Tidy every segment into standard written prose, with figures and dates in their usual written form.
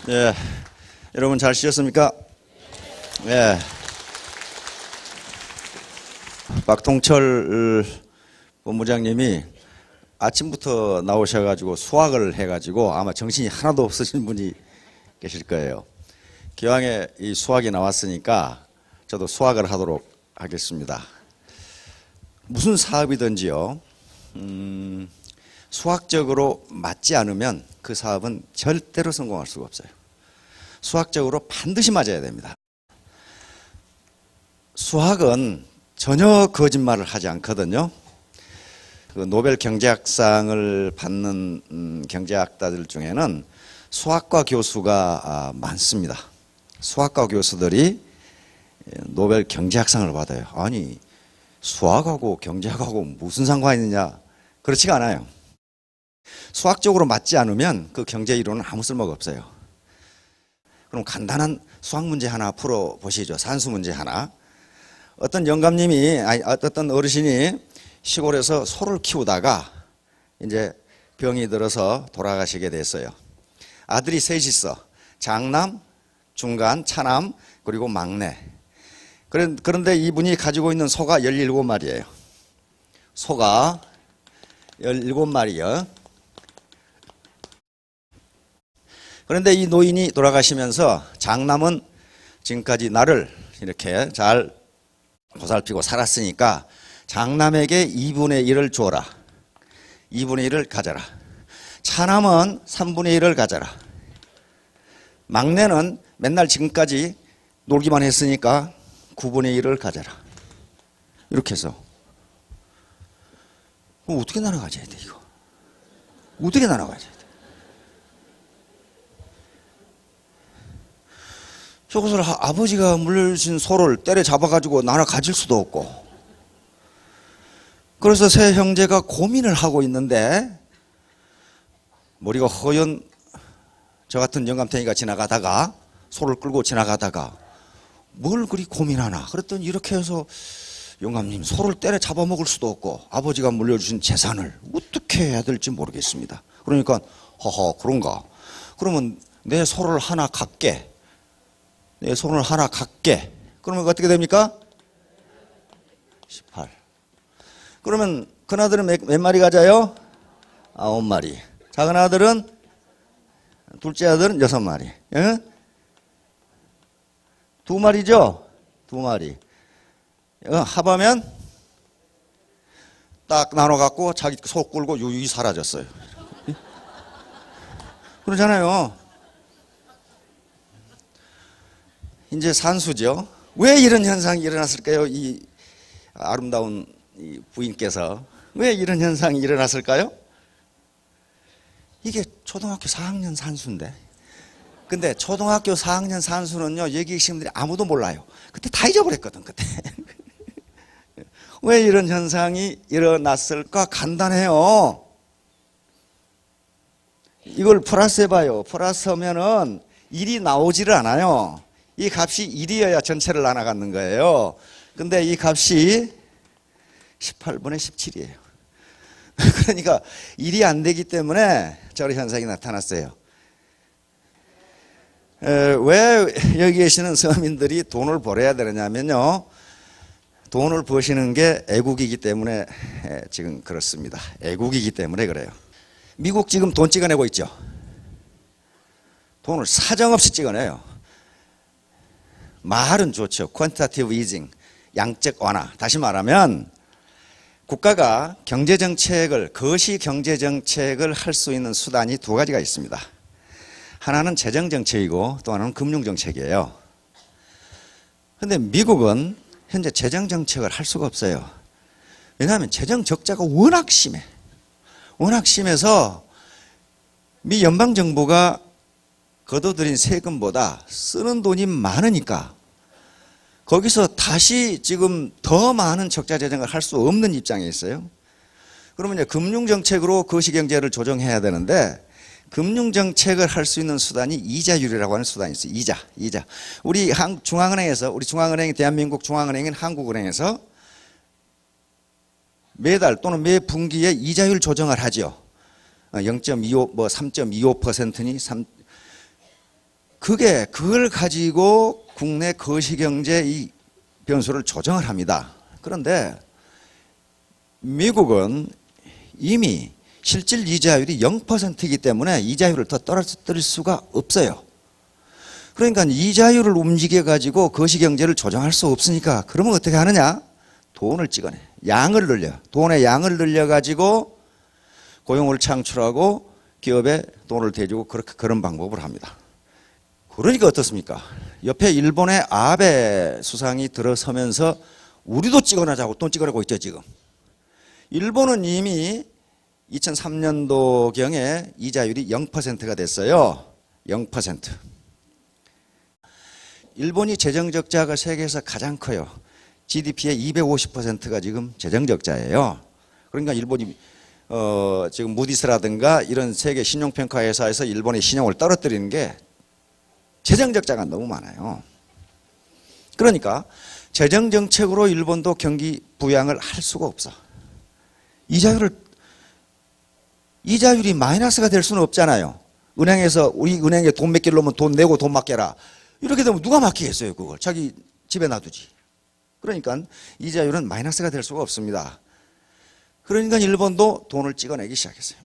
예, 여러분 잘 쉬셨습니까? 예. 박통철 본부장님이 아침부터 나오셔가지고 수학을 해가지고 아마 정신이 하나도 없으신 분이 계실 거예요. 기왕에 이 수학이 나왔으니까 저도 수학을 하도록 하겠습니다. 무슨 사업이든지요, 수학적으로 맞지 않으면 그 사업은 절대로 성공할 수가 없어요. 수학적으로 반드시 맞아야 됩니다. 수학은 전혀 거짓말을 하지 않거든요. 그 노벨 경제학상을 받는 경제학자들 중에는 수학과 교수가 많습니다. 수학과 교수들이 노벨 경제학상을 받아요. 아니, 수학하고 경제학하고 무슨 상관이 있느냐? 그렇지가 않아요. 수학적으로 맞지 않으면 그 경제 이론은 아무 쓸모가 없어요. 그럼 간단한 수학 문제 하나 풀어보시죠. 산수 문제 하나. 어떤 영감님이, 어떤 어르신이 시골에서 소를 키우다가 이제 병이 들어서 돌아가시게 됐어요. 아들이 셋 있어. 장남, 중간, 차남, 그리고 막내. 그런데 이분이 가지고 있는 소가 17마리예요. 소가 17마리요. 그런데 이 노인이 돌아가시면서 장남은 지금까지 나를 이렇게 잘 보살피고 살았으니까 장남에게 2분의 1을 주어라. 2분의 1을 가져라. 차남은 3분의 1을 가져라. 막내는 맨날 지금까지 놀기만 했으니까 9분의 1을 가져라. 이렇게 해서. 그럼 어떻게 나눠가져야 돼, 이거? 어떻게 나눠가져야 돼? 저것을 아버지가 물려주신 소를 때려잡아가지고 나눠 가질 수도 없고. 그래서 세 형제가 고민을 하고 있는데 머리가 허연 저 같은 영감탱이가 지나가다가 소를 끌고 지나가다가 뭘 그리 고민하나. 그랬더니 이렇게 해서 영감님, 소를 때려 잡아먹을 수도 없고 아버지가 물려주신 재산을 어떻게 해야 될지 모르겠습니다. 그러니까 허허, 그런가. 그러면 내 소를 하나 갖게. 내 손을 하나 갖게. 그러면 어떻게 됩니까? 18. 그러면 큰 아들은 몇 마리 가져요? 9마리. 작은 아들은, 둘째 아들은 6마리. 예? 2마리죠? 2마리. 합하면 딱 나눠갖고 자기 소 끌고 유유히 사라졌어요. 그러잖아요. 이제 산수죠. 왜 이런 현상이 일어났을까요? 이 아름다운 이 부인께서 왜 이런 현상이 일어났을까요? 이게 초등학교 4학년 산수인데. 근데 초등학교 4학년 산수는요, 여기 계신 분들이 아무도 몰라요. 그때 다 잊어버렸거든, 그때. 왜 이런 현상이 일어났을까? 간단해요. 이걸 플러스 해봐요. 플러스 하면은 1이 나오지를 않아요. 이 값이 1이어야 전체를 나눠갖는 거예요. 근데 이 값이 18분의 17이에요. 그러니까 1이 안 되기 때문에 저런 현상이 나타났어요. 왜 여기 계시는 서민들이 돈을 벌어야 되느냐면요, 돈을 버시는 게 애국이기 때문에 지금 그렇습니다. 애국이기 때문에 그래요. 미국 지금 돈 찍어내고 있죠. 돈을 사정없이 찍어내요. 말은 좋죠. 퀀티테이티브 이징, 양적 완화. 다시 말하면 국가가 경제정책을, 거시 경제정책을 할 수 있는 수단이 두 가지가 있습니다. 하나는 재정정책이고 또 하나는 금융정책이에요. 그런데 미국은 현재 재정정책을 할 수가 없어요. 왜냐하면 재정적자가 워낙 심해. 워낙 심해서 미 연방정부가 걷어들인 세금보다 쓰는 돈이 많으니까 거기서 다시 지금 더 많은 적자 재정을 할 수 없는 입장에 있어요. 그러면 이제 금융정책으로 거시경제를 조정해야 되는데 금융정책을 할 수 있는 수단이 이자율이라고 하는 수단이 있어요. 이자. 우리 중앙은행이 대한민국 중앙은행인 한국은행에서 매달 또는 매 분기에 이자율 조정을 하죠. 0.25, 3.25%니 그걸 가지고 국내 거시경제 이 변수를 조정을 합니다. 그런데 미국은 이미 실질 이자율이 0%이기 때문에 이자율을 더 떨어뜨릴 수가 없어요. 그러니까 이자율을 움직여 가지고 거시경제를 조정할 수 없으니까 그러면 어떻게 하느냐? 돈을 찍어내. 양을 늘려. 돈의 양을 늘려 가지고 고용을 창출하고 기업에 돈을 대주고 그런 방법을 합니다. 그러니까 어떻습니까? 옆에 일본의 아베 수상이 들어서면서 우리도 찍어내자고 돈 찍어내고 있죠 지금. 일본은 이미 2003년도경에 이자율이 0%가 됐어요. 0%. 일본이 재정적자가 세계에서 가장 커요. GDP의 250%가 지금 재정적자예요. 그러니까 일본이 지금 무디스라든가 이런 세계 신용평가 회사에서 일본의 신용을 떨어뜨리는 게 재정적자가 너무 많아요. 그러니까 재정정책으로 일본도 경기 부양을 할 수가 없어. 이자율이 마이너스가 될 수는 없잖아요. 은행에서 우리 은행에 돈 맡기려 면 돈 내고 돈 맡겨라. 이렇게 되면 누가 맡기겠어요 그걸. 자기 집에 놔두지. 그러니까 이자율은 마이너스가 될 수가 없습니다. 그러니까 일본도 돈을 찍어내기 시작했어요.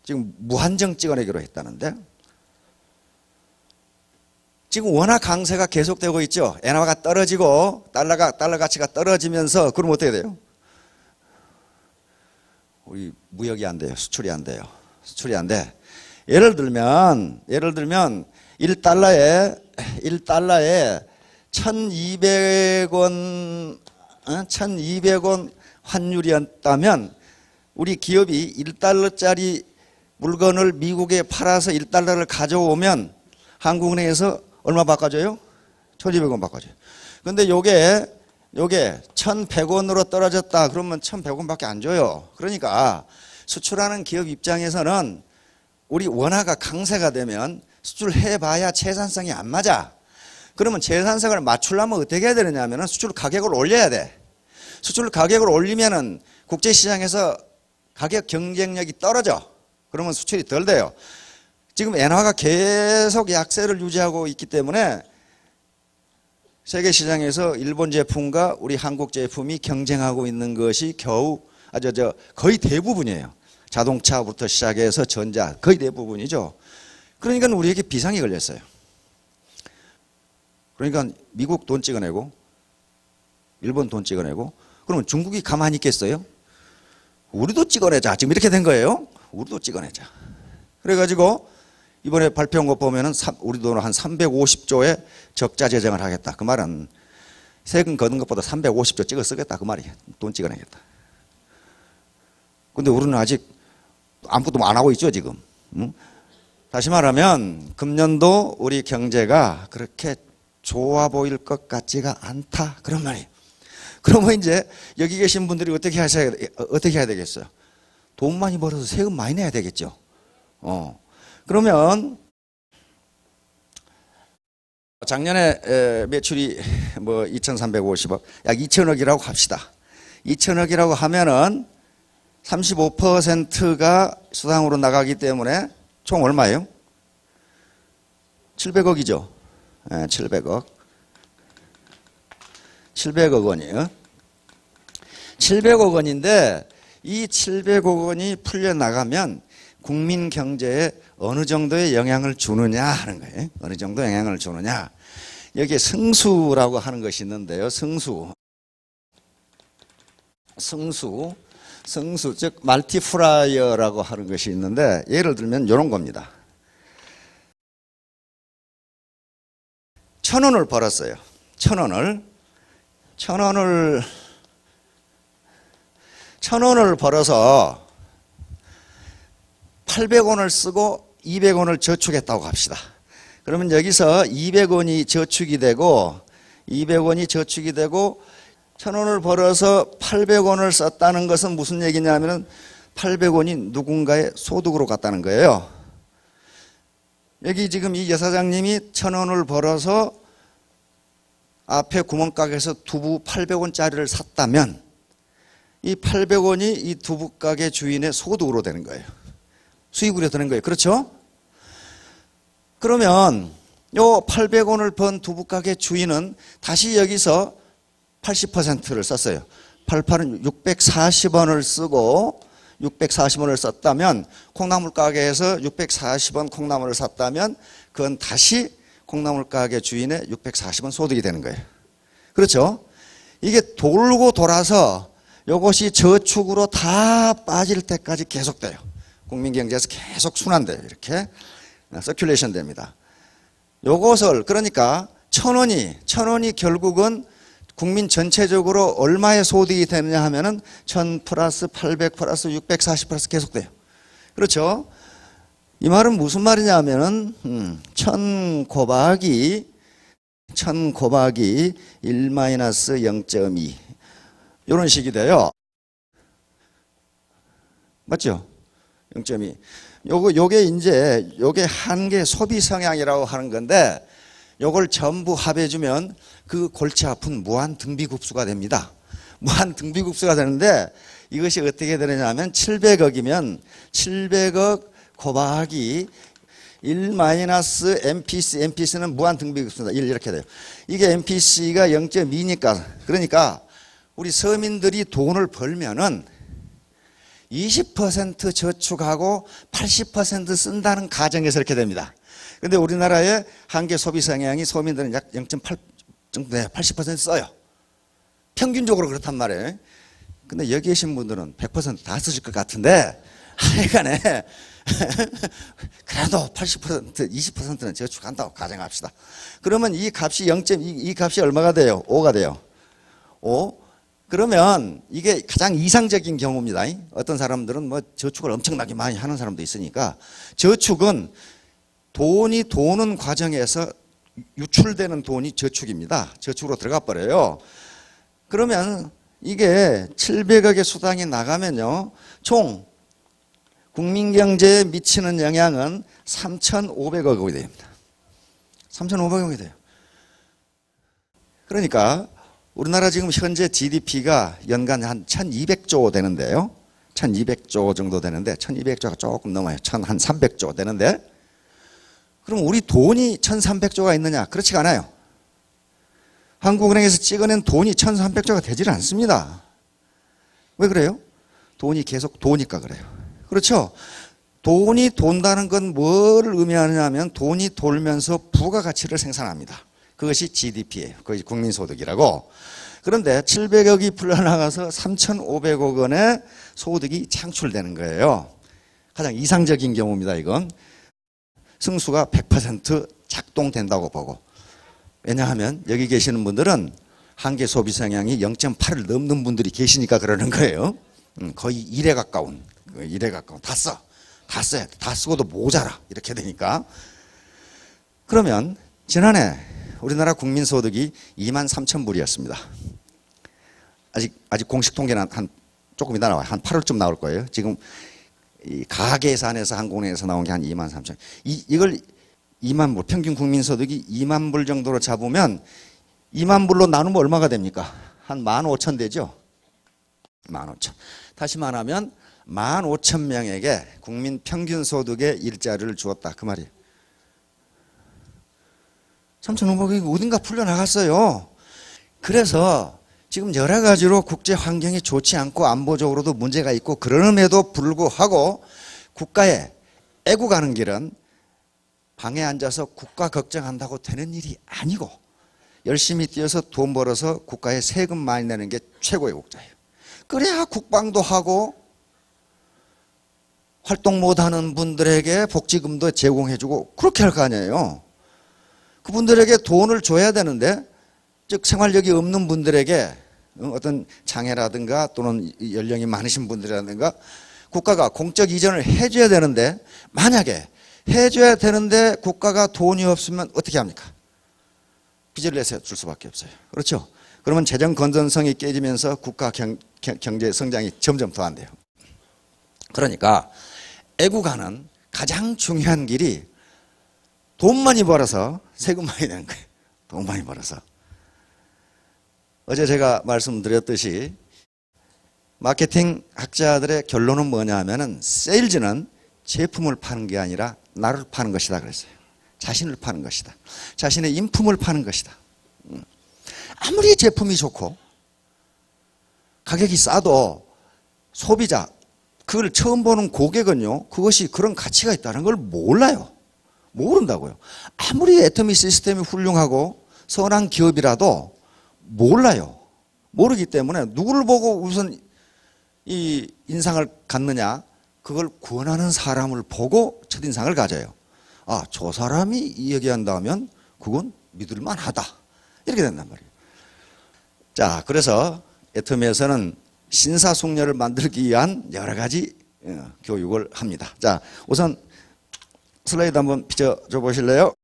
지금 무한정 찍어내기로 했다는데 지금 워낙 강세가 계속되고 있죠. 엔화가 떨어지고 달러 가치가 떨어지면서 그럼 어떻게 돼요? 우리 무역이 안 돼요. 수출이 안 돼요. 수출이 안 돼. 예를 들면 1달러에 1,200원 환율이었다면 우리 기업이 1달러짜리 물건을 미국에 팔아서 1달러를 가져오면 한국은행에서 얼마 바꿔줘요? 1,200원 바꿔줘요. 근데 요게 1,100원으로 떨어졌다 그러면 1,100원밖에 안 줘요. 그러니까 수출하는 기업 입장에서는 우리 원화가 강세가 되면 수출해봐야 채산성이 안 맞아. 그러면 채산성을 맞추려면 어떻게 해야 되느냐면 수출 가격을 올려야 돼. 수출 가격을 올리면은 국제시장에서 가격 경쟁력이 떨어져. 그러면 수출이 덜 돼요. 지금 엔화가 계속 약세를 유지하고 있기 때문에 세계 시장에서 일본 제품과 우리 한국 제품이 경쟁하고 있는 것이 거의 대부분이에요. 자동차부터 시작해서 전자 거의 대부분이죠. 그러니까 우리에게 비상이 걸렸어요. 그러니까 미국 돈 찍어내고 일본 돈 찍어내고 그러면 중국이 가만히 있겠어요? 우리도 찍어내자. 지금 이렇게 된 거예요. 우리도 찍어내자. 그래가지고 이번에 발표한 거 보면은 우리 돈으로 한 350조의 적자 재정을 하겠다. 그 말은 세금 거둔 것보다 350조 찍어 쓰겠다. 그 말이에요. 돈 찍어내겠다. 근데 우리는 아직 아무것도 안 하고 있죠 지금. 응? 다시 말하면 금년도 우리 경제가 그렇게 좋아 보일 것 같지가 않다. 그런 말이에요. 그러면 이제 여기 계신 분들이 어떻게 해야 되겠어요? 돈 많이 벌어서 세금 많이 내야 되겠죠. 그러면 작년에 매출이 뭐 2,350억, 약 2,000억이라고 합시다. 2,000억이라고 하면은 35%가 수당으로 나가기 때문에 총 얼마예요? 700억이죠. 700억. 700억 원이에요. 700억 원인데 이 700억 원이 풀려나가면 국민 경제에 어느 정도의 영향을 주느냐 하는 거예요. 어느 정도 영향을 주느냐. 여기에 승수라고 하는 것이 있는데요. 승수, 즉 멀티플라이어라고 하는 것이 있는데 예를 들면 이런 겁니다. 1,000원을 벌었어요. 1,000원을 벌어서 800원을 쓰고 200원을 저축했다고 합시다. 그러면 여기서 200원이 저축이 되고 1,000원을 벌어서 800원을 썼다는 것은 무슨 얘기냐면 800원이 누군가의 소득으로 갔다는 거예요. 여기 지금 이 여사장님이 1,000원을 벌어서 앞에 구멍가게에서 두부 800원짜리를 샀다면 이 800원이 이 두부가게 주인의 소득으로 되는 거예요. 수익으로 되는 거예요. 그렇죠? 그러면 요 800원을 번 두부가게 주인은 다시 여기서 80%를 썼어요. 88은 640원을 쓰고 640원을 썼다면 콩나물 가게에서 640원 콩나물을 샀다면 그건 다시 콩나물 가게 주인의 640원 소득이 되는 거예요. 그렇죠? 이게 돌고 돌아서 이것이 저축으로 다 빠질 때까지 계속돼요. 국민경제에서 계속 순환돼요. 이렇게 서큘레이션 됩니다. 요것을 그러니까 1,000원이 결국은 국민 전체적으로 얼마의 소득이 되느냐 하면은 1,000 플러스 800 플러스 640 플러스 계속돼요. 그렇죠? 이 말은 무슨 말이냐 하면은 1,000 곱하기 1 마이너스 0.2 이런 식이 돼요. 맞죠? 0.2. 요게 이제 요게 한계 소비 성향이라고 하는 건데 요걸 전부 합해주면 그 골치 아픈 무한 등비급수가 됩니다. 무한 등비급수가 되는데 이것이 어떻게 되느냐 하면 700억이면 700억 곱하기 1 마이너스 MPC, MPC는 무한 등비급수입니다. 1 이렇게 돼요. 이게 MPC가 0.2니까 그러니까 우리 서민들이 돈을 벌면은 20% 저축하고 80% 쓴다는 가정에서 이렇게 됩니다. 근데 우리나라의 한계 소비 성향이 서민들은 약 0.8 정도 돼. 80% 써요. 평균적으로 그렇단 말이에요. 근데 여기 계신 분들은 100% 다 쓰실 것 같은데 하여간에 그래도 80% 20%는 저축한다고 가정합시다. 그러면 이 값이 0.2, 이 값이 얼마가 돼요? 5가 돼요. 5. 그러면 이게 가장 이상적인 경우입니다. 어떤 사람들은 뭐 저축을 엄청나게 많이 하는 사람도 있으니까 저축은 돈이 도는 과정에서 유출되는 돈이 저축입니다. 저축으로 들어가 버려요. 그러면 이게 700억의 수당이 나가면요. 총 국민경제에 미치는 영향은 3,500억이 됩니다. 3,500억이 돼요. 그러니까 우리나라 지금 현재 GDP가 연간 한 1,200조 되는데요. 1,200조 정도 되는데 1,200조가 조금 넘어요. 한 300조 되는데 그럼 우리 돈이 1,300조가 있느냐? 그렇지가 않아요. 한국은행에서 찍어낸 돈이 1,300조가 되질 않습니다. 왜 그래요? 돈이 계속 도니까 그래요. 그렇죠? 돈이 돈다는 건 뭘 의미하느냐 하면 돈이 돌면서 부가가치를 생산합니다. 그것이 GDP예요. 그것이 국민소득이라고. 그런데 700억이 풀려나가서 3,500억 원의 소득이 창출되는 거예요. 가장 이상적인 경우입니다. 이건 승수가 100% 작동된다고 보고. 왜냐하면 여기 계시는 분들은 한계 소비 성향이 0.8을 넘는 분들이 계시니까 그러는 거예요. 거의 1에 가까운. 다 써. 다 써야 돼. 다 쓰고도 모자라. 이렇게 되니까. 그러면 지난해 우리나라 국민소득이 23,000불이었습니다. 아직 공식 통계는 조금 이따 나와요. 한 8월쯤 나올 거예요. 지금 이 가계산에서 한국은행에서 나온 게 한 23,000. 이걸 2만 불, 평균 국민소득이 2만 불 정도로 잡으면 2만 불로 나누면 얼마가 됩니까? 한 15,000 되죠? 15,000. 다시 말하면 15,000명에게 국민 평균 소득의 일자리를 주었다. 그 말이에요. 3,500억이 어딘가 풀려나갔어요. 그래서 지금 여러 가지로 국제 환경이 좋지 않고 안보적으로도 문제가 있고 그럼에도 불구하고 국가에 애국하는 길은 방에 앉아서 국가 걱정한다고 되는 일이 아니고 열심히 뛰어서 돈 벌어서 국가에 세금 많이 내는 게 최고의 국자예요. 그래야 국방도 하고 활동 못하는 분들에게 복지금도 제공해주고 그렇게 할 거 아니에요. 그분들에게 돈을 줘야 되는데 즉 생활력이 없는 분들에게 어떤 장애라든가 또는 연령이 많으신 분들이라든가 국가가 공적 이전을 해줘야 되는데 만약에 해줘야 되는데 국가가 돈이 없으면 어떻게 합니까? 빚을 내서 줄 수밖에 없어요. 그렇죠? 그러면 재정 건전성이 깨지면서 국가 경제 성장이 점점 더 안 돼요. 그러니까 애국하는 가장 중요한 길이 돈 많이 벌어서 세금 많이 내는 거예요. 돈 많이 벌어서. 어제 제가 말씀드렸듯이 마케팅 학자들의 결론은 뭐냐 하면은 세일즈는 제품을 파는 게 아니라 나를 파는 것이다 그랬어요. 자신을 파는 것이다. 자신의 인품을 파는 것이다. 아무리 제품이 좋고 가격이 싸도 소비자, 그걸 처음 보는 고객은요, 그것이 그런 가치가 있다는 걸 몰라요. 모른다고요. 아무리 애터미 시스템이 훌륭하고 선한 기업이라도 몰라요. 모르기 때문에 누구를 보고 우선 이 인상을 갖느냐, 그걸 구원하는 사람을 보고 첫인상을 가져요. 아, 저 사람이 얘기한다면 그건 믿을만하다. 이렇게 된단 말이에요. 자, 그래서 애터미에서는 신사숙녀를 만들기 위한 여러 가지 교육을 합니다. 자, 우선 슬라이드 한번 비춰줘 보실래요?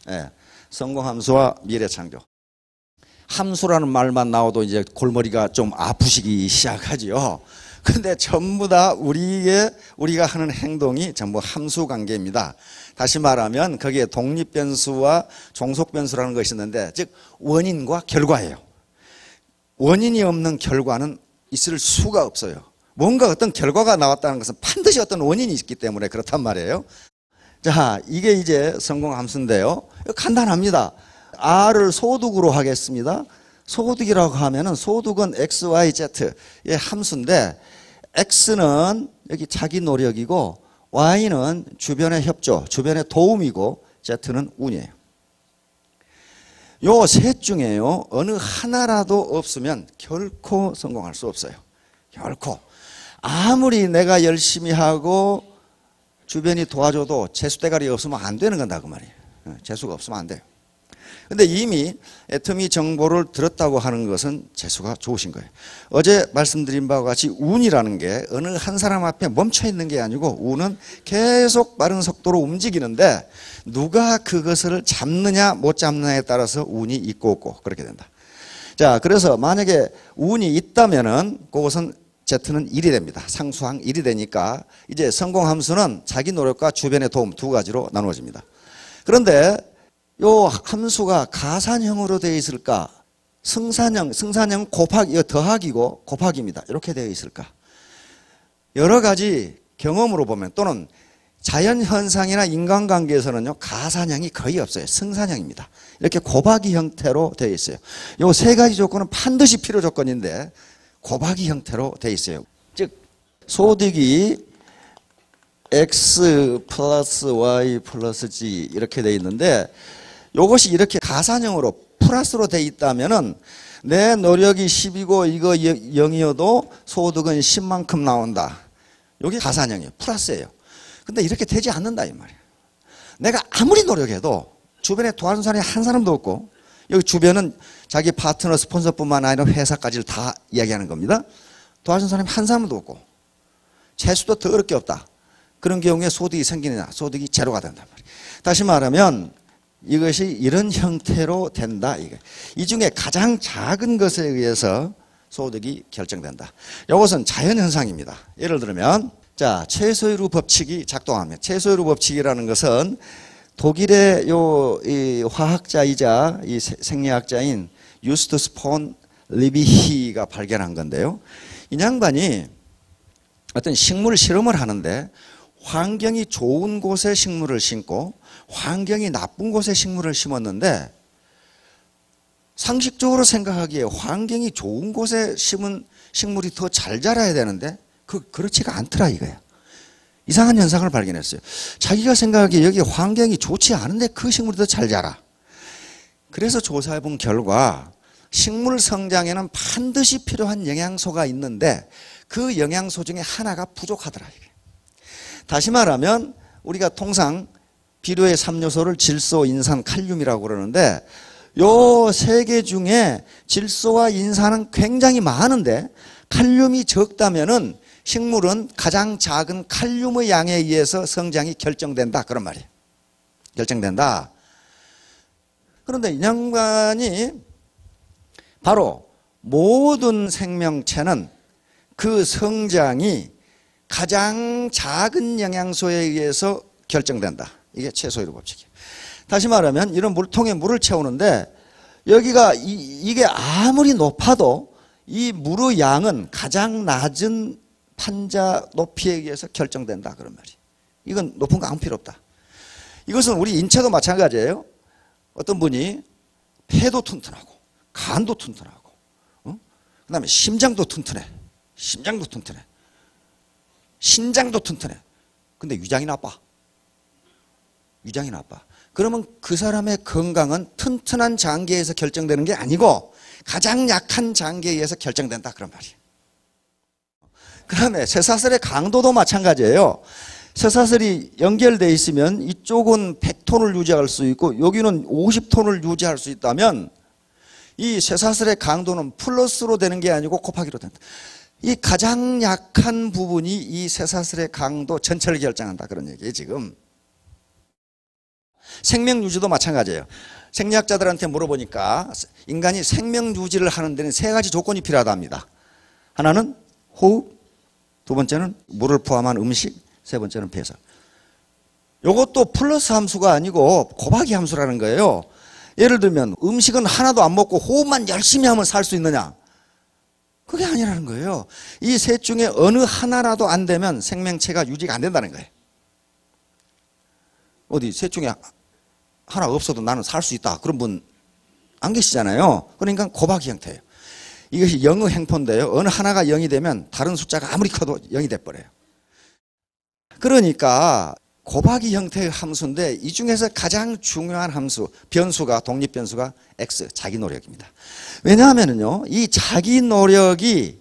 네, 성공함수와 미래창조. 함수라는 말만 나와도 이제 골머리가 좀 아프시기 시작하지요. 근데 전부 다 우리가 하는 행동이 전부 함수 관계입니다. 다시 말하면 거기에 독립변수와 종속변수라는 것이 있는데, 즉 원인과 결과예요. 원인이 없는 결과는 있을 수가 없어요. 뭔가 어떤 결과가 나왔다는 것은 반드시 어떤 원인이 있기 때문에 그렇단 말이에요. 자, 이게 이제 성공함수인데요. 간단합니다. R을 소득으로 하겠습니다. 소득이라고 하면은 소득은 X, Y, Z의 함수인데, X는 여기 자기 노력이고 Y는 주변의 협조, 주변의 도움이고 Z는 운이에요. 요 셋 중에요, 어느 하나라도 없으면 결코 성공할 수 없어요. 결코. 아무리 내가 열심히 하고 주변이 도와줘도 재수대가리 없으면 안 되는 건다 그 말이에요. 재수가 없으면 안 돼요. 근데 이미 애터미 정보를 들었다고 하는 것은 재수가 좋으신 거예요. 어제 말씀드린 바와 같이 운이라는 게 어느 한 사람 앞에 멈춰 있는 게 아니고, 운은 계속 빠른 속도로 움직이는데 누가 그것을 잡느냐 못 잡느냐에 따라서 운이 있고 없고 그렇게 된다. 자, 그래서 만약에 운이 있다면은 그것은 Z는 1이 됩니다. 상수항 1이 되니까 이제 성공함수는 자기 노력과 주변의 도움 두 가지로 나누어집니다. 그런데 요 함수가 가산형으로 되어 있을까? 승산형 곱하기, 더하기고 곱하기입니다. 이렇게 되어 있을까? 여러 가지 경험으로 보면, 또는 자연현상이나 인간관계에서는요, 가산형이 거의 없어요. 승산형입니다. 이렇게 곱하기 형태로 되어 있어요. 요 세 가지 조건은 반드시 필요 조건인데 곱하기 형태로 되어 있어요. 즉 소득이 X 플러스 Y 플러스 G 이렇게 되어 있는데, 이것이 이렇게 가산형으로 플러스로 되어 있다면은 내 노력이 10이고 이거 0이어도 소득은 10만큼 나온다. 이게 가산형이에요. 플러스예요. 근데 이렇게 되지 않는다 이 말이에요. 내가 아무리 노력해도 주변에 도와준 사람이 한 사람도 없고, 여기 주변은 자기 파트너 스폰서뿐만 아니라 회사까지를 다 이야기하는 겁니다. 도와준 사람이 한 사람도 없고 재수도 더 어렵게 없다. 그런 경우에 소득이 생기느냐? 소득이 제로가 된단 말이에요. 다시 말하면 이것이 이런 형태로 된다. 이 중에 가장 작은 것에 의해서 소득이 결정된다. 이것은 자연현상입니다. 예를 들면, 자, 최소위로 법칙이 작동합니다. 최소위로 법칙이라는 것은 독일의 이 화학자이자 이 생리학자인 유스투스 폰 리비히가 발견한 건데요. 이 양반이 어떤 식물 실험을 하는데 환경이 좋은 곳에 식물을 심고 환경이 나쁜 곳에 식물을 심었는데, 상식적으로 생각하기에 환경이 좋은 곳에 심은 식물이 더 잘 자라야 되는데 그렇지가 않더라 이거야. 이상한 현상을 발견했어요. 자기가 생각하기에 여기 환경이 좋지 않은데 그 식물이 더 잘 자라. 그래서 조사해 본 결과 식물 성장에는 반드시 필요한 영양소가 있는데 그 영양소 중에 하나가 부족하더라. 다시 말하면 우리가 통상 비료의 3요소를 질소, 인산, 칼륨이라고 그러는데, 요 세 개 중에 질소와 인산은 굉장히 많은데 칼륨이 적다면은 식물은 가장 작은 칼륨의 양에 의해서 성장이 결정된다 그런 말이에요. 결정된다. 그런데 이 양반이 바로 모든 생명체는 그 성장이 가장 작은 영양소에 의해서 결정된다. 이게 최소위로 법칙이에요. 다시 말하면 이런 물통에 물을 채우는데 여기가 이게 아무리 높아도 이 물의 양은 가장 낮은 판자 높이에 의해서 결정된다 그런 말이에요. 이건 높은 거 아무 필요 없다. 이것은 우리 인체도 마찬가지예요. 어떤 분이 폐도 튼튼하고 간도 튼튼하고 그 다음에 심장도 튼튼해. 심장도 튼튼해. 신장도 튼튼해. 근데 위장이 나빠. 위장이 나빠. 그러면 그 사람의 건강은 튼튼한 장기에서 결정되는 게 아니고 가장 약한 장기에 의해서 결정된다 그런 말이에요. 그 다음에 쇠사슬의 강도도 마찬가지예요. 쇠사슬이 연결되어 있으면 이쪽은 100톤을 유지할 수 있고 여기는 50톤을 유지할 수 있다면 이 쇠사슬의 강도는 플러스로 되는 게 아니고 곱하기로 된다. 이 가장 약한 부분이 이 쇠사슬의 강도 전체를 결정한다 그런 얘기예요 지금. 생명 유지도 마찬가지예요. 생리학자들한테 물어보니까 인간이 생명 유지를 하는 데는 세 가지 조건이 필요하답니다. 하나는 호흡, 두 번째는 물을 포함한 음식, 세 번째는 배설. 이것도 플러스 함수가 아니고 곱하기 함수라는 거예요. 예를 들면 음식은 하나도 안 먹고 호흡만 열심히 하면 살 수 있느냐? 그게 아니라는 거예요. 이 셋 중에 어느 하나라도 안 되면 생명체가 유지가 안 된다는 거예요. 어디 셋 중에 하나 없어도 나는 살 수 있다 그런 분 안 계시잖아요. 그러니까 곱하기 형태예요. 이것이 영의 행포인데요. 어느 하나가 0이 되면 다른 숫자가 아무리 커도 0이 돼버려요. 그러니까 곱하기 형태의 함수인데 이 중에서 가장 중요한 함수, 변수가 독립변수가 X, 자기 노력입니다. 왜냐하면요, 이 자기 노력이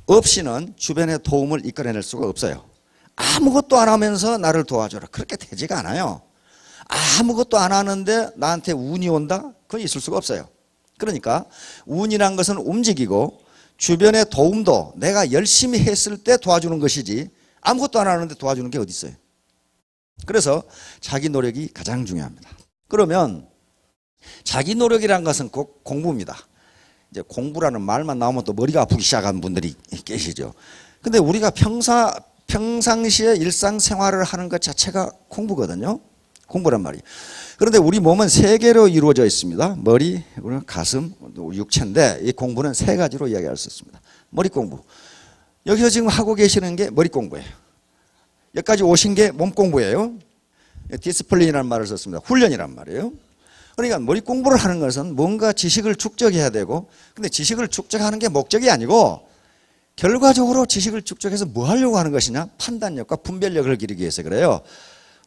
없이는 주변의 도움을 이끌어낼 수가 없어요. 아무것도 안 하면서 나를 도와줘라. 그렇게 되지가 않아요. 아무것도 안 하는데 나한테 운이 온다? 그건 있을 수가 없어요. 그러니까 운이란 것은 움직이고 주변의 도움도 내가 열심히 했을 때 도와주는 것이지 아무것도 안 하는데 도와주는 게 어디 있어요. 그래서 자기 노력이 가장 중요합니다. 그러면 자기 노력이라는 것은 꼭 공부입니다. 이제 공부라는 말만 나오면 또 머리가 아프기 시작한 분들이 계시죠. 근데 우리가 평상시에 일상생활을 하는 것 자체가 공부거든요. 공부란 말이에요. 그런데 우리 몸은 세 개로 이루어져 있습니다. 머리, 가슴, 육체인데 이 공부는 세 가지로 이야기할 수 있습니다. 머리 공부. 여기서 지금 하고 계시는 게 머리 공부예요. 여기까지 오신 게 몸 공부예요. 디스플린이라는 말을 썼습니다. 훈련이란 말이에요. 그러니까 머리 공부를 하는 것은 뭔가 지식을 축적해야 되고, 근데 지식을 축적하는 게 목적이 아니고 결과적으로 지식을 축적해서 뭐 하려고 하는 것이냐? 판단력과 분별력을 기르기 위해서 그래요.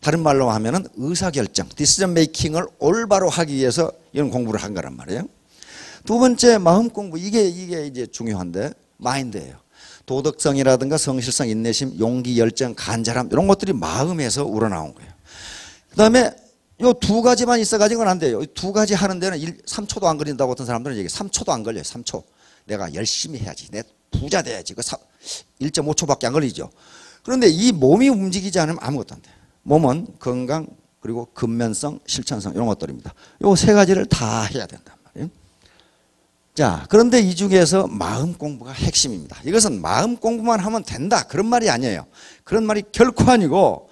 다른 말로 하면은 의사결정, 디시전 메이킹을 올바로 하기 위해서 이런 공부를 한 거란 말이에요. 두 번째, 마음 공부. 이게 이제 중요한데, 마인드예요. 도덕성이라든가 성실성, 인내심, 용기, 열정, 간절함 이런 것들이 마음에서 우러나온 거예요. 그 다음에 이 두 가지만 있어가지고는 안 돼요. 이 두 가지 하는 데는 3초도 안 걸린다고 어떤 사람들은 얘기해요. 3초도 안 걸려요. 3초. 내가 열심히 해야지. 내 부자 돼야지. 1.5초밖에 안 걸리죠. 그런데 이 몸이 움직이지 않으면 아무것도 안 돼요. 몸은 건강, 그리고 근면성, 실천성 이런 것들입니다. 이 세 가지를 다 해야 된단 말이에요. 자, 그런데 이 중에서 마음 공부가 핵심입니다. 이것은 마음 공부만 하면 된다 그런 말이 아니에요. 그런 말이 결코 아니고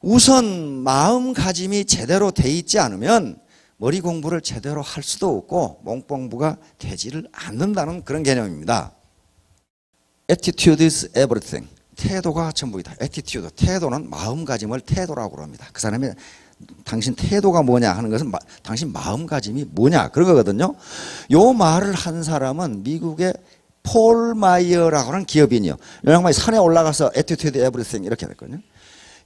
우선 마음가짐이 제대로 돼 있지 않으면 머리 공부를 제대로 할 수도 없고 몸 공부가 되지를 않는다는 그런 개념입니다. Attitude is everything. 태도가 전부이다. Attitude, 태도는 마음가짐을 태도라고 합니다. 그 사람이 당신 태도가 뭐냐 하는 것은 당신 마음가짐이 뭐냐 그런 거거든요. 요 말을 한 사람은 미국의 폴 마이어라고 하는 기업인이요. 이 양반이 산에 올라가서 Attitude everything 이렇게 됐거든요.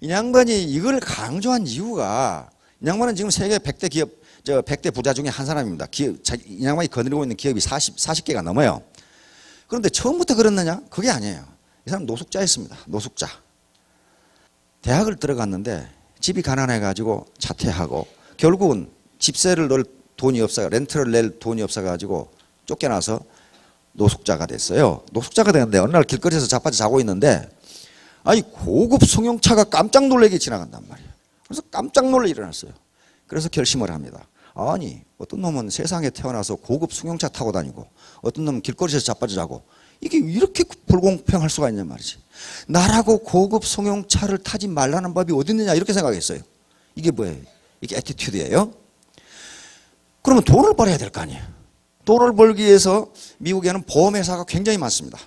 이 양반이 이걸 강조한 이유가 이 양반은 지금 세계 100대 기업, 100대 부자 중에 한 사람입니다. 이 양반이 거느리고 있는 기업이 40개가 넘어요. 그런데 처음부터 그랬느냐? 그게 아니에요. 이 사람 노숙자였습니다. 노숙자. 대학을 들어갔는데 집이 가난해가지고 자퇴하고 결국은 집세를 넣을 돈이 없어요. 렌트를 낼 돈이 없어가지고 쫓겨나서 노숙자가 됐어요. 노숙자가 됐는데 어느 날 길거리에서 자빠져 자고 있는데 아니 고급 승용차가 깜짝 놀라게 지나간단 말이에요. 그래서 깜짝 놀라 일어났어요. 그래서 결심을 합니다. 아니 어떤 놈은 세상에 태어나서 고급 승용차 타고 다니고 어떤 놈은 길거리에서 자빠져 자고 이게 이렇게 불공평할 수가 있냐 말이지. 나라고 고급 승용차를 타지 말라는 법이 어디 있느냐 이렇게 생각했어요. 이게 뭐예요? 이게 애티튜드예요. 그러면 돈을 벌어야 될 거 아니에요. 돈을 벌기 위해서 미국에는 보험회사가 굉장히 많습니다.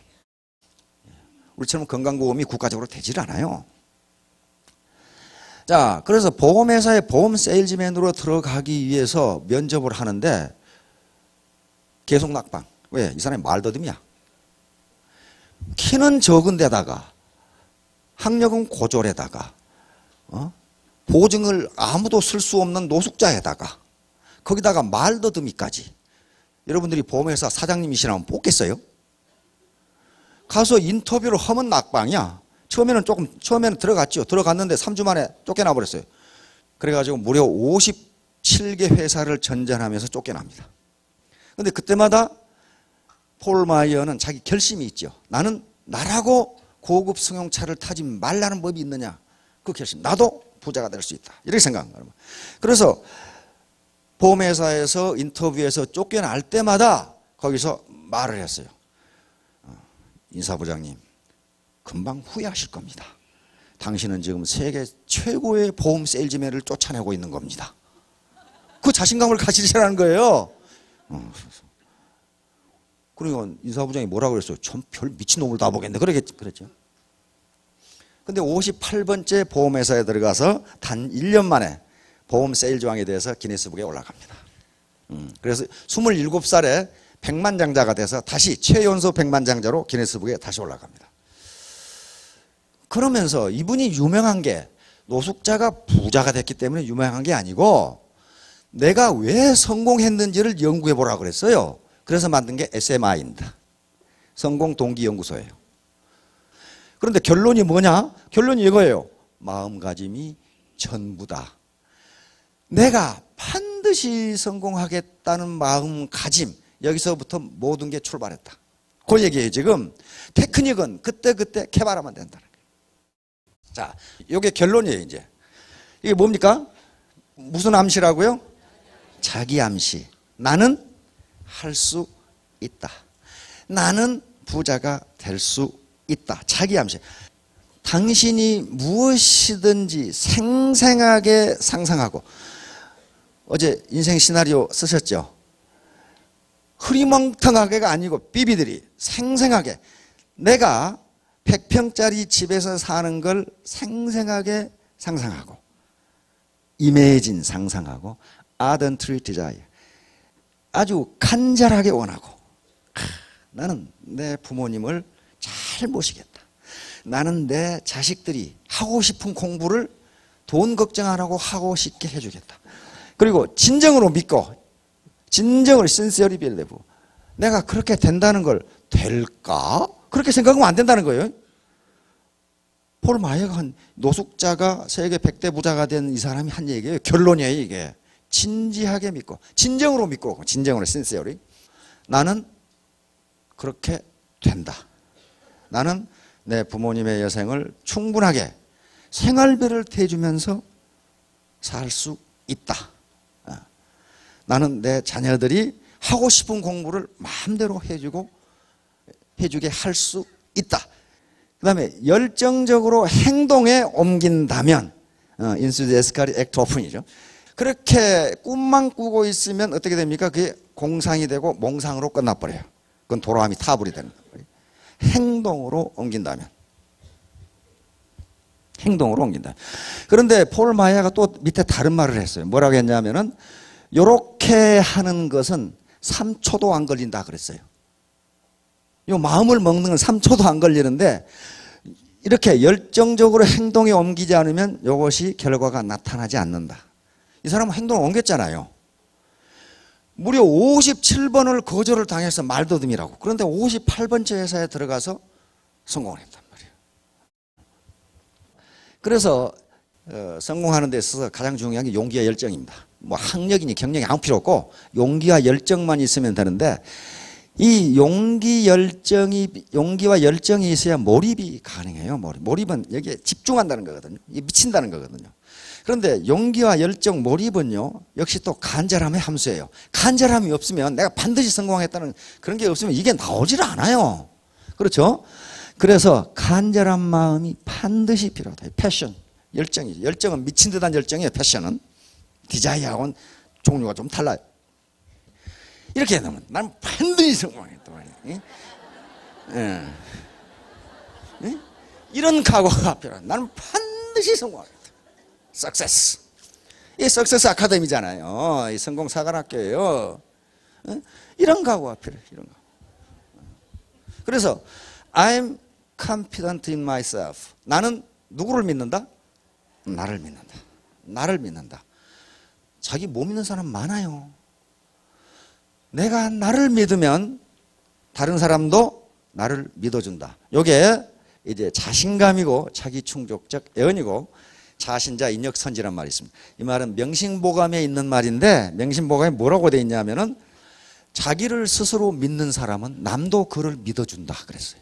우리처럼 건강보험이 국가적으로 되질 않아요. 자, 그래서 보험회사에 보험 세일즈맨으로 들어가기 위해서 면접을 하는데 계속 낙방. 왜? 이 사람이 말더듬이야. 키는 적은 데다가 학력은 고졸에다가 보증을 아무도 쓸 수 없는 노숙자에다가 거기다가 말더듬이까지. 여러분들이 보험회사 사장님이시라면 뽑겠어요? 가서 인터뷰를 하면 낙방이야. 처음에는 들어갔죠. 들어갔는데 3주 만에 쫓겨나 버렸어요. 그래가지고 무려 57개 회사를 전전하면서 쫓겨납니다. 근데 그때마다 폴 마이어는 자기 결심이 있죠. 나는 나라고 고급 승용차를 타지 말라는 법이 있느냐. 그 결심. 나도 부자가 될 수 있다. 이렇게 생각한 거예요. 그래서 보험회사에서 인터뷰에서 쫓겨날 때마다 거기서 말을 했어요. 인사부장님, 금방 후회하실 겁니다. 당신은 지금 세계 최고의 보험 세일즈맨을 쫓아내고 있는 겁니다. 그 자신감을 가지시라는 거예요. 그러니까 인사부장이 뭐라고 그랬어요? 전 별 미친놈을 다 보겠네. 그랬죠. 근데 58번째 보험회사에 들어가서 단 1년 만에 보험 세일즈왕에 대해서 기네스북에 올라갑니다. 그래서 27살에 백만장자가 돼서 다시 최연소 백만장자로 기네스북에 다시 올라갑니다. 그러면서 이분이 유명한 게 노숙자가 부자가 됐기 때문에 유명한 게 아니고 내가 왜 성공했는지를 연구해 보라고 그랬어요. 그래서 만든 게 SMI입니다. 성공 동기 연구소예요. 그런데 결론이 뭐냐? 결론이 이거예요. 마음가짐이 전부다. 내가 반드시 성공하겠다는 마음가짐, 여기서부터 모든 게 출발했다. 그 얘기예요. 지금 테크닉은 그때그때 개발하면 된다는 거예요. 자, 이게 결론이에요. 이제 이게 뭡니까? 무슨 암시라고요? 자기 암시. 나는 할 수 있다. 나는 부자가 될 수 있다. 자기 암시. 당신이 무엇이든지 생생하게 상상하고, 어제 인생 시나리오 쓰셨죠? 흐리멍텅하게가 아니고 삐비들이 생생하게 내가 100평짜리 집에서 사는 걸 생생하게 상상하고, 이미진 상상하고, ardently desire, 아주 간절하게 원하고, 나는 내 부모님을 잘 모시겠다. 나는 내 자식들이 하고 싶은 공부를 돈 걱정 안 하고 하고 싶게 해주겠다. 그리고 진정으로 믿고, 진정으로 sincerely believe, 내가 그렇게 된다는 걸 될까? 그렇게 생각하면 안 된다는 거예요. 폴 마이어가 한 노숙자가 세계 100대 부자가 된 이 사람이 한 얘기예요. 결론이에요. 이게 진지하게 믿고, 진정으로 믿고, 진정으로 sincerely, 나는 그렇게 된다. 나는 내 부모님의 여생을 충분하게 생활비를 대주면서 살 수 있다. 나는 내 자녀들이 하고 싶은 공부를 마음대로 해주게 할 수 있다. 그 다음에 열정적으로 행동에 옮긴다면, 인수제스카리 액트 오픈이죠. 그렇게 꿈만 꾸고 있으면 어떻게 됩니까? 그게 공상이 되고 몽상으로 끝나버려요. 그건 도로함이 타불이 되는 거예요. 행동으로 옮긴다면. 행동으로 옮긴다. 그런데 폴 마이어가 또 밑에 다른 말을 했어요. 뭐라고 했냐면은, 요렇게 하는 것은 3초도 안 걸린다 그랬어요. 요 마음을 먹는 건 3초도 안 걸리는데, 이렇게 열정적으로 행동에 옮기지 않으면 이것이 결과가 나타나지 않는다. 이 사람은 행동을 옮겼잖아요. 무려 57번을 거절을 당해서 말더듬이라고. 그런데 58번째 회사에 들어가서 성공을 했단 말이에요. 그래서 성공하는 데 있어서 가장 중요한 게 용기와 열정입니다. 뭐 학력이니 경력이 아무 필요 없고 용기와 열정만 있으면 되는데, 이 용기와 열정이 있어야 몰입이 가능해요. 몰입은 여기에 집중한다는 거거든요. 미친다는 거거든요. 그런데 용기와 열정, 몰입은요, 역시 또 간절함의 함수예요. 간절함이 없으면, 내가 반드시 성공했다는 그런 게 없으면 이게 나오질 않아요. 그렇죠? 그래서 간절한 마음이 반드시 필요하다. 패션, 열정이죠. 열정은 미친 듯한 열정이에요. 패션은. 디자이어하고는 종류가 좀 달라요. 이렇게 되면 나는 반드시 성공하겠다. 이런 각오가 필요하다. 나는 반드시 성공하겠다. 석세스. 이 석세스 아카데미잖아요. 이 성공 사관학교예요. 이런 각오가 필요해요. 이런 거. 그래서 I'm confident in myself. 나는 누구를 믿는다? 나를 믿는다. 나를 믿는다. 자기 못 믿는 사람 많아요. 내가 나를 믿으면 다른 사람도 나를 믿어준다. 이게 이제 자신감이고 자기 충족적 애언이고 자신자 인력선지란 말이 있습니다. 이 말은 명심보감에 있는 말인데 명심보감에 뭐라고 되어 있냐면은 자기를 스스로 믿는 사람은 남도 그를 믿어준다 그랬어요.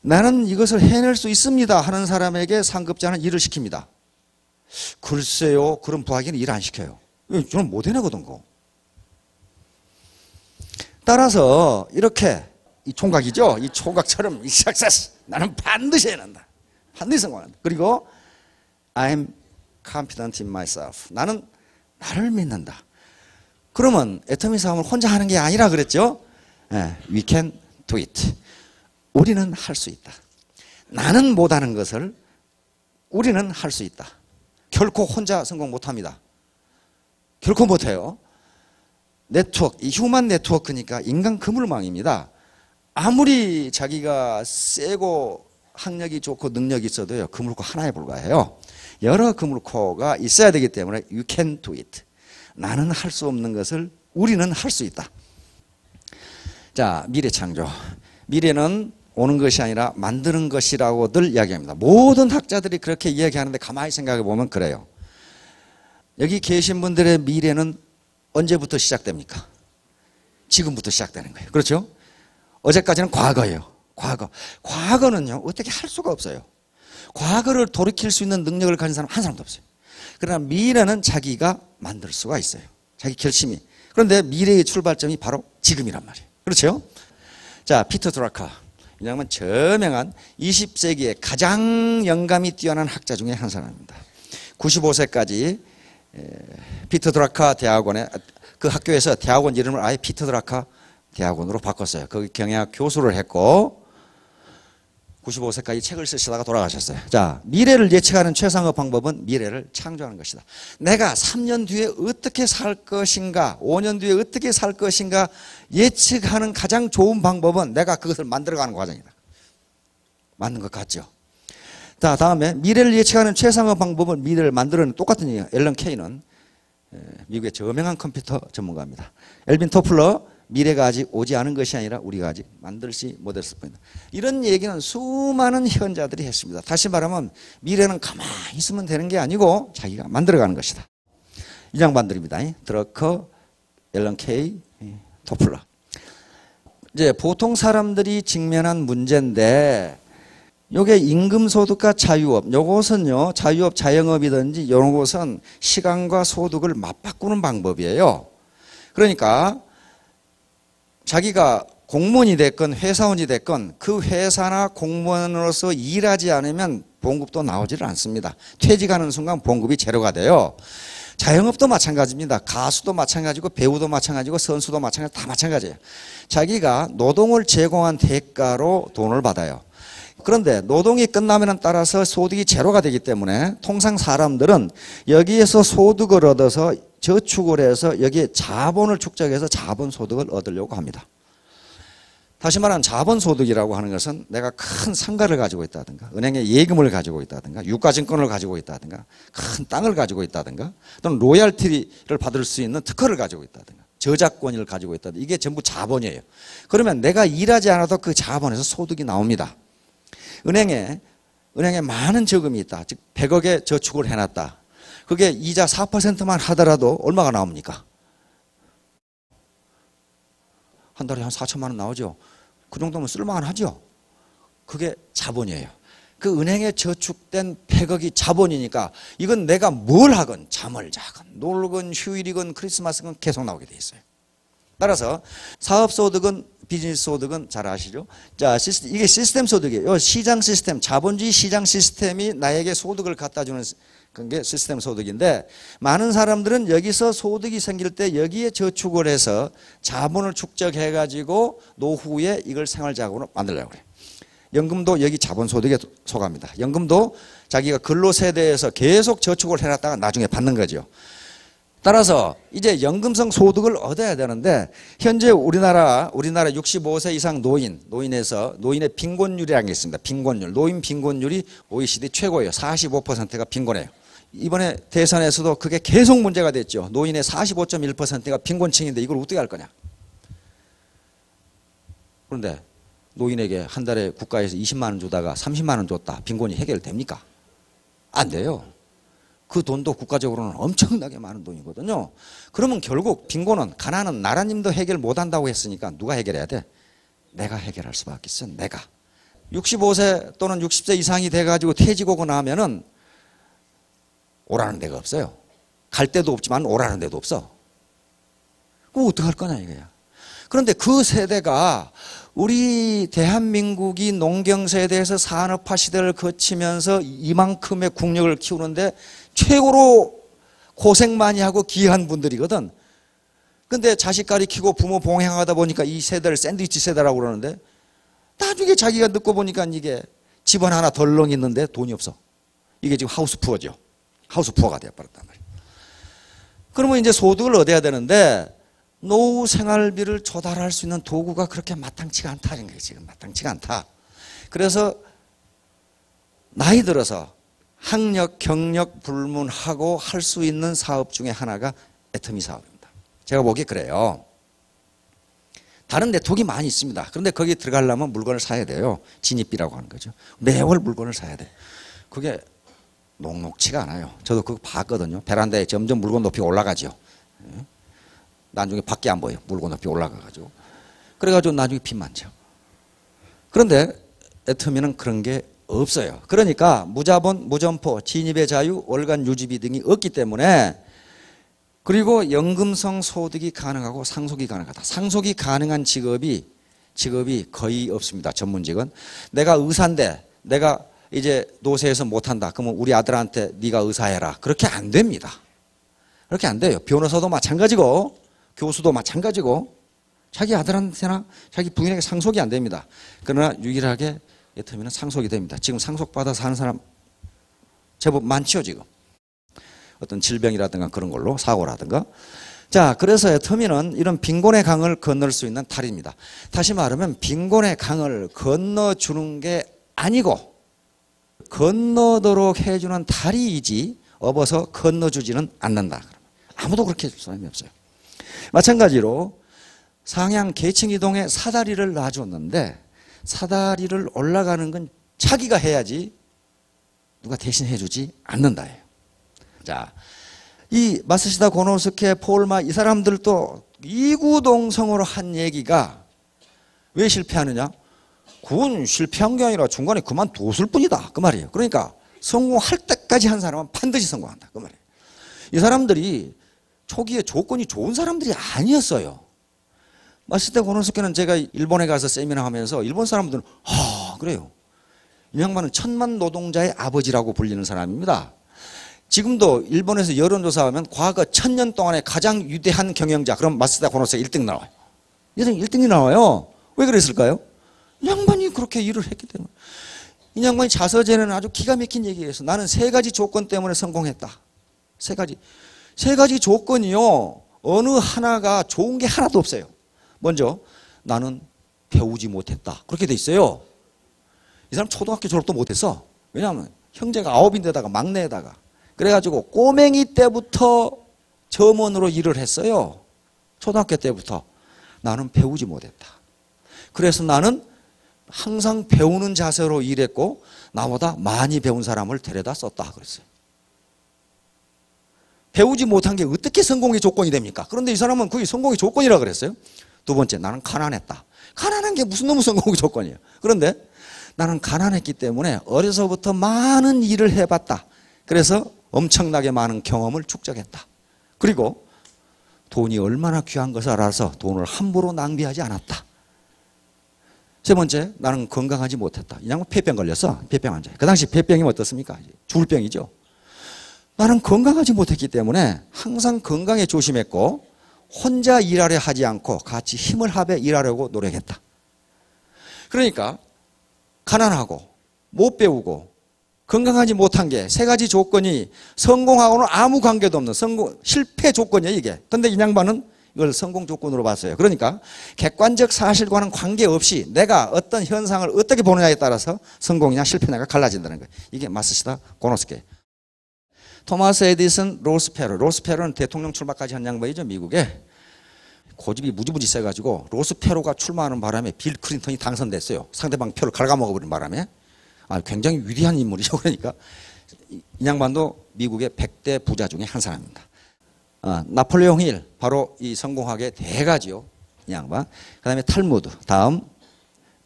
나는 이것을 해낼 수 있습니다 하는 사람에게 상급자는 일을 시킵니다. 글쎄요, 그런 부하기는 일 안 시켜요. 저는 못 해내거든. 그거. 따라서 이렇게 이 총각이죠. 이 총각처럼 이 석세스 나는 반드시 해낸다. 반드시 성공한다. 그리고 I'm confident in myself. 나는 나를 믿는다. 그러면 애터미 싸움을 혼자 하는 게 아니라 그랬죠. We can do it. 우리는 할 수 있다. 나는 못하는 것을 우리는 할 수 있다. 결코 혼자 성공 못합니다. 결코 못해요. 네트워크, 이 휴먼 네트워크니까 인간 그물망입니다. 아무리 자기가 세고 학력이 좋고 능력이 있어도요, 그물코 하나에 불과해요. 여러 그물코가 있어야 되기 때문에 you can do it. 나는 할 수 없는 것을 우리는 할 수 있다. 자, 미래창조. 미래는 오는 것이 아니라 만드는 것이라고들 이야기합니다. 모든 학자들이 그렇게 이야기하는데 가만히 생각해 보면 그래요. 여기 계신 분들의 미래는 언제부터 시작됩니까? 지금부터 시작되는 거예요. 그렇죠? 어제까지는 과거예요. 과거. 과거는요, 어떻게 할 수가 없어요. 과거를 돌이킬 수 있는 능력을 가진 사람 한 사람도 없어요. 그러나 미래는 자기가 만들 수가 있어요. 자기 결심이. 그런데 미래의 출발점이 바로 지금이란 말이에요. 그렇죠? 자, 피터 드라커. 이냐면 저명한 20세기의 가장 영감이 뛰어난 학자 중에 한 사람입니다. 95세까지 피터 드라커 대학원에 그 학교에서 대학원 이름을 아예 피터 드라커 대학원으로 바꿨어요. 거기 경영학 교수를 했고 95세까지 책을 쓰시다가 돌아가셨어요. 자, 미래를 예측하는 최상의 방법은 미래를 창조하는 것이다. 내가 3년 뒤에 어떻게 살 것인가, 5년 뒤에 어떻게 살 것인가 예측하는 가장 좋은 방법은 내가 그것을 만들어가는 과정이다. 맞는 것 같죠? 자, 다음에 미래를 예측하는 최상의 방법은 미래를 만들어내는 똑같은 얘기예요. 앨런 케이는 미국의 저명한 컴퓨터 전문가입니다. 엘빈 토플러 미래가 아직 오지 않은 것이 아니라 우리가 아직 만들지 못했을 뿐이다. 이런 얘기는 수많은 현자들이 했습니다. 다시 말하면 미래는 가만히 있으면 되는 게 아니고 자기가 만들어가는 것이다. 이 양반들입니다. 드러커, 앨런 케이, 토플러. 이제 보통 사람들이 직면한 문제인데 요게 임금소득과 자유업, 요것은요 자유업, 자영업이든지 이런 것은 시간과 소득을 맞바꾸는 방법이에요. 그러니까 자기가 공무원이 됐건 회사원이 됐건 그 회사나 공무원으로서 일하지 않으면 봉급도 나오지를 않습니다. 퇴직하는 순간 봉급이 제로가 돼요. 자영업도 마찬가지입니다. 가수도 마찬가지고 배우도 마찬가지고 선수도 마찬가지, 다 마찬가지예요. 자기가 노동을 제공한 대가로 돈을 받아요. 그런데 노동이 끝나면 따라서 소득이 제로가 되기 때문에 통상 사람들은 여기에서 소득을 얻어서 저축을 해서 여기에 자본을 축적해서 자본소득을 얻으려고 합니다. 다시 말하면 자본소득이라고 하는 것은 내가 큰 상가를 가지고 있다든가 은행에 예금을 가지고 있다든가 유가증권을 가지고 있다든가 큰 땅을 가지고 있다든가 또는 로얄티를 받을 수 있는 특허를 가지고 있다든가 저작권을 가지고 있다든가 이게 전부 자본이에요. 그러면 내가 일하지 않아도 그 자본에서 소득이 나옵니다. 은행에 많은 저금이 있다. 즉 100억의 저축을 해놨다. 그게 이자 4%만 하더라도 얼마가 나옵니까? 한 달에 한 4천만 원 나오죠. 그 정도면 쓸만하죠. 그게 자본이에요. 그 은행에 저축된 100억이 자본이니까 이건 내가 뭘 하건 잠을 자건 놀건 휴일이건 크리스마스건 계속 나오게 돼 있어요. 따라서 사업소득은 비즈니스 소득은 잘 아시죠? 자, 이게 시스템 소득이에요. 시장 시스템, 자본주의 시장 시스템이 나에게 소득을 갖다 주는 그게 시스템 소득인데 많은 사람들은 여기서 소득이 생길 때 여기에 저축을 해서 자본을 축적해 가지고 노후에 이걸 생활자금으로 만들려고 그래요. 연금도 여기 자본소득에 속합니다. 연금도 자기가 근로세대에서 계속 저축을 해놨다가 나중에 받는 거죠. 따라서 이제 연금성 소득을 얻어야 되는데 현재 우리나라 65세 이상 노인의 빈곤율이라는 게 있습니다. 빈곤율. 노인 빈곤율이 OECD 최고예요. 45%가 빈곤해요. 이번에 대선에서도 그게 계속 문제가 됐죠. 노인의 45.1%가 빈곤층인데 이걸 어떻게 할 거냐. 그런데 노인에게 한 달에 국가에서 20만 원 주다가 30만 원 줬다. 빈곤이 해결됩니까? 안 돼요. 그 돈도 국가적으로는 엄청나게 많은 돈이거든요. 그러면 결국 빈곤은, 가난은 나라님도 해결 못한다고 했으니까 누가 해결해야 돼? 내가 해결할 수밖에 있어. 내가. 65세 또는 60세 이상이 돼가지고 퇴직하고 나면은 오라는 데가 없어요. 갈 데도 없지만 오라는 데도 없어. 그럼 어떡할 거냐 이거야. 그런데 그 세대가 우리 대한민국이 농경세대에서 산업화 시대를 거치면서 이만큼의 국력을 키우는데 최고로 고생 많이 하고 귀한 분들이거든. 근데 자식 가리키고 부모 봉행하다 보니까 이 세대를 샌드위치 세대라고 그러는데 나중에 자기가 듣고 보니까 이게 집안 하나 덜렁 있는데 돈이 없어. 이게 지금 하우스푸어죠. 하우스푸어가 되어버렸단 말이에요. 그러면 이제 소득을 얻어야 되는데 노후 생활비를 조달할 수 있는 도구가 그렇게 마땅치가 않다는 거예요. 지금 마땅치가 않다. 그래서 나이 들어서 학력, 경력 불문하고 할 수 있는 사업 중에 하나가 애터미 사업입니다. 제가 보기에 그래요. 다른 네트워크가 많이 있습니다. 그런데 거기 들어가려면 물건을 사야 돼요. 진입비라고 하는 거죠. 매월 물건을 사야 돼. 그게 녹록치가 않아요. 저도 그거 봤거든요. 베란다에 점점 물건 높이가 올라가죠. 나중에 밖에 안 보여요. 물건 높이 올라가가지고. 그래가지고 나중에 빚만 져. 그런데 애터미는 그런 게 없어요. 그러니까 무자본, 무점포, 진입의 자유, 월간 유지비 등이 없기 때문에, 그리고 연금성 소득이 가능하고 상속이 가능하다. 상속이 가능한 직업이 거의 없습니다. 전문직은. 내가 의사인데 내가 이제 노세에서 못한다. 그러면 우리 아들한테 네가 의사해라. 그렇게 안 됩니다. 그렇게 안 돼요. 변호사도 마찬가지고 교수도 마찬가지고 자기 아들한테나 자기 부인에게 상속이 안 됩니다. 그러나 유일하게 애터미는 상속이 됩니다. 지금 상속받아서 하는 사람 제법 많죠 지금. 어떤 질병이라든가 그런 걸로 사고라든가. 자, 그래서 애터미는 이런 빈곤의 강을 건널 수 있는 다리입니다. 다시 말하면 빈곤의 강을 건너주는 게 아니고 건너도록 해주는 다리이지 업어서 건너주지는 않는다. 아무도 그렇게 해줄 사람이 없어요. 마찬가지로 상향 계층 이동에 사다리를 놔줬는데 사다리를 올라가는 건 자기가 해야지 누가 대신 해주지 않는다예요. 자, 이 마스시다 고노스케, 폴마 이 사람들도 이구동성으로 한 얘기가 왜 실패하느냐? 그건 실패한 게 아니라 중간에 그만뒀을 뿐이다. 그 말이에요. 그러니까 성공할 때까지 한 사람은 반드시 성공한다. 그 말이에요. 이 사람들이 초기에 조건이 좋은 사람들이 아니었어요. 마시다 고노스케는 제가 일본에 가서 세미나 하면서 일본 사람들은 그래요. 이 양반은 천만 노동자의 아버지라고 불리는 사람입니다. 지금도 일본에서 여론조사하면 과거 1000년 동안에 가장 위대한 경영자, 그럼 마시다 고노스케 1등 나와요. 1등이 나와요. 왜 그랬을까요? 이 양반이 그렇게 일을 했기 때문에. 이 양반이 자서전에는 아주 기가 막힌 얘기예요. 나는 3가지 조건 때문에 성공했다. 3가지 조건이요. 어느 하나가 좋은 게 하나도 없어요. 먼저 나는 배우지 못했다. 그렇게 돼 있어요. 이 사람 초등학교 졸업도 못했어. 왜냐하면 형제가 9인데다가 막내에다가. 그래가지고 꼬맹이 때부터 점원으로 일을 했어요. 초등학교 때부터. 나는 배우지 못했다. 그래서 나는 항상 배우는 자세로 일했고 나보다 많이 배운 사람을 데려다 썼다 그랬어요. 배우지 못한 게 어떻게 성공의 조건이 됩니까? 그런데 이 사람은 그게 성공의 조건이라고 그랬어요. 두 번째, 나는 가난했다. 가난한 게 무슨 놈의 성공의 조건이에요. 그런데 나는 가난했기 때문에 어려서부터 많은 일을 해봤다. 그래서 엄청나게 많은 경험을 축적했다. 그리고 돈이 얼마나 귀한 것을 알아서 돈을 함부로 낭비하지 않았다. 세 번째, 나는 건강하지 못했다. 이 양반 폐병 걸렸어. 폐병 환자. 그 당시 폐병이 어떻습니까? 죽을 병이죠. 나는 건강하지 못했기 때문에 항상 건강에 조심했고 혼자 일하려 하지 않고 같이 힘을 합해 일하려고 노력했다. 그러니까 가난하고 못 배우고 건강하지 못한 게 세 가지 조건이 성공하고는 아무 관계도 없는 실패 조건이에요, 이게. 근데 이 양반은 이걸 성공 조건으로 봤어요. 그러니까 객관적 사실과는 관계없이 내가 어떤 현상을 어떻게 보느냐에 따라서 성공이냐 실패냐가 갈라진다는 거예요. 이게 마쓰시다 고노스케. 토마스 에디슨, 로스페로. 로스페로는 대통령 출마까지 한 양반이죠, 미국에. 고집이 무지무지 세가지고 로스페로가 출마하는 바람에 빌 클린턴이 당선됐어요. 상대방 표를 갉아먹어버린 바람에. 굉장히 위대한 인물이죠. 그러니까 이 양반도 미국의 100대 부자 중에 한 사람입니다. 나폴레옹 힐, 바로 이 성공학의 대가지요, 이 양반. 그 다음에 탈무드. 다음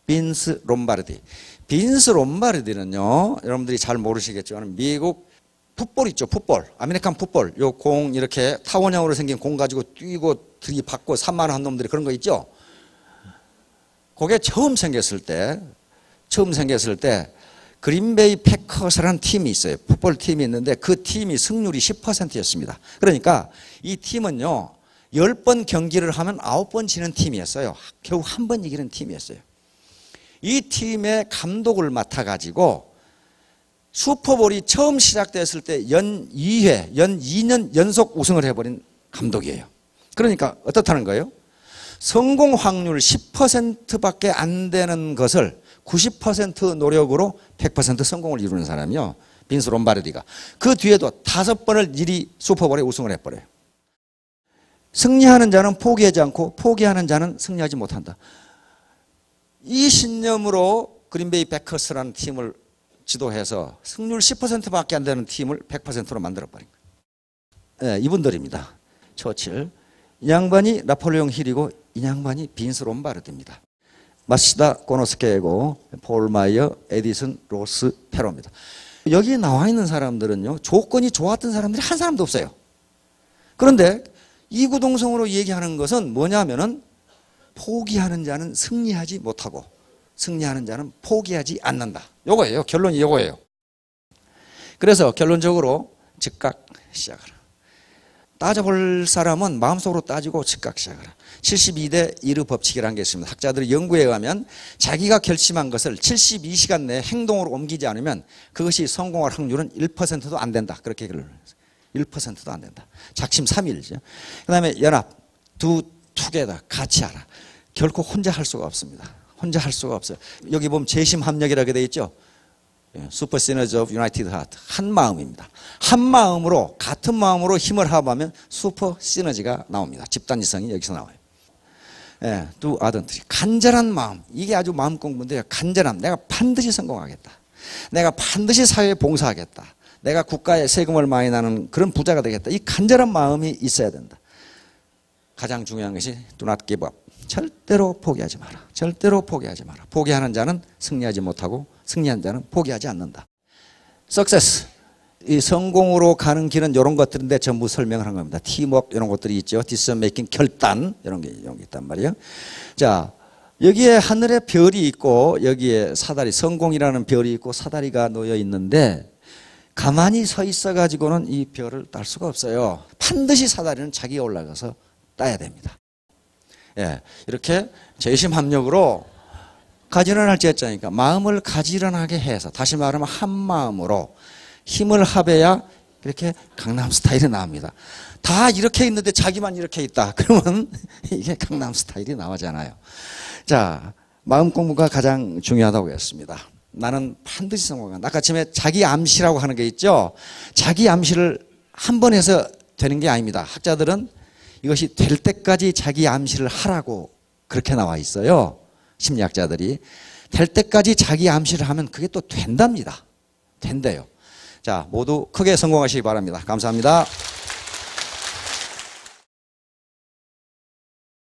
빈스 롬바르디. 빈스 롬바르디는요, 여러분들이 잘 모르시겠지만 미국 풋볼 있죠, 풋볼. 아메리칸 풋볼. 요 공 이렇게 타원형으로 생긴 공 가지고 뛰고 들이받고 3만 원 한 놈들이 그런 거 있죠. 그게 처음 생겼을 때 그린베이 패커스라는 팀이 있어요. 풋볼 팀이 있는데 그 팀이 승률이 10%였습니다. 그러니까 이 팀은요, 10번 경기를 하면 9번 지는 팀이었어요. 겨우 한 번 이기는 팀이었어요. 이 팀의 감독을 맡아가지고 슈퍼볼이 처음 시작됐을 때 연 2년 연속 우승을 해버린 감독이에요. 그러니까 어떻다는 거예요? 성공 확률 10%밖에 안 되는 것을 90% 노력으로 100% 성공을 이루는 사람이요, 빈스 롬바르디가. 그 뒤에도 5번을 일이 슈퍼볼에 우승을 해버려요. 승리하는 자는 포기하지 않고 포기하는 자는 승리하지 못한다. 이 신념으로 그린베이 패커스라는 팀을 지도해서 승률 10%밖에 안 되는 팀을 100%로 만들어버린 거예요. 네, 이분들입니다. 처칠. 이 양반이 나폴레옹 힐이고 이 양반이 빈스 롬바르디입니다. 마시다 고노스케고 폴 마이어, 에디슨, 로스 페로입니다. 여기 나와 있는 사람들은요, 조건이 좋았던 사람들이 한 사람도 없어요. 그런데 이구동성으로 얘기하는 것은 뭐냐면은 포기하는 자는 승리하지 못하고 승리하는 자는 포기하지 않는다. 요거예요. 결론이 요거예요. 그래서 결론적으로 즉각 시작하라. 따져볼 사람은 마음속으로 따지고 즉각 시작하라. 72대 1의 법칙이라는 게 있습니다. 학자들의 연구에 의하면 자기가 결심한 것을 72시간 내에 행동으로 옮기지 않으면 그것이 성공할 확률은 1%도 안 된다. 그렇게 결론을 했어요. 1%도 안 된다. 작심 삼일이죠. 그 다음에 연합, 투게더, 같이 하라. 결코 혼자 할 수가 없습니다. 혼자 할 수가 없어요. 여기 보면 재심합력이라고 되어 있죠. Super Synergy of United Heart. 한 마음입니다. 한 마음으로, 같은 마음으로 힘을 합하면 슈퍼 시너지가 나옵니다. 집단지성이 여기서 나와요. 두 아던트리. 간절한 마음. 이게 아주 마음 공부인데요. 간절함. 내가 반드시 성공하겠다. 내가 반드시 사회에 봉사하겠다. 내가 국가에 세금을 많이 나는 그런 부자가 되겠다. 이 간절한 마음이 있어야 된다. 가장 중요한 것이 do not give up. 절대로 포기하지 마라. 절대로 포기하지 마라. 포기하는 자는 승리하지 못하고 승리한 자는 포기하지 않는다. Success. 이 성공으로 가는 길은 이런 것들인데 전부 설명을 한 겁니다. 팀워크 이런 것들이 있죠. decision making, 결단 이런 게 있단 말이에요. 자, 여기에 하늘에 별이 있고 여기에 사다리, 성공이라는 별이 있고 사다리가 놓여 있는데 가만히 서 있어 가지고는 이 별을 딸 수가 없어요. 반드시 사다리는 자기가 올라가서 따야 됩니다. 이렇게 재심합력으로 가지런할지 했자니까 마음을 가지런하게 해서, 다시 말하면 한 마음으로 힘을 합해야 이렇게 강남 스타일이 나옵니다. 다 이렇게 있는데 자기만 이렇게 있다. 그러면 이게 강남 스타일이 나오잖아요. 자, 마음 공부가 가장 중요하다고 했습니다. 나는 반드시 성공한다. 아까 아침에 자기 암시라고 하는 게 있죠. 자기 암시를 한 번 해서 되는 게 아닙니다. 학자들은 이것이 될 때까지 자기 암시를 하라고 그렇게 나와 있어요. 심리학자들이. 될 때까지 자기 암시를 하면 그게 또 된답니다. 된대요. 자, 모두 크게 성공하시기 바랍니다. 감사합니다.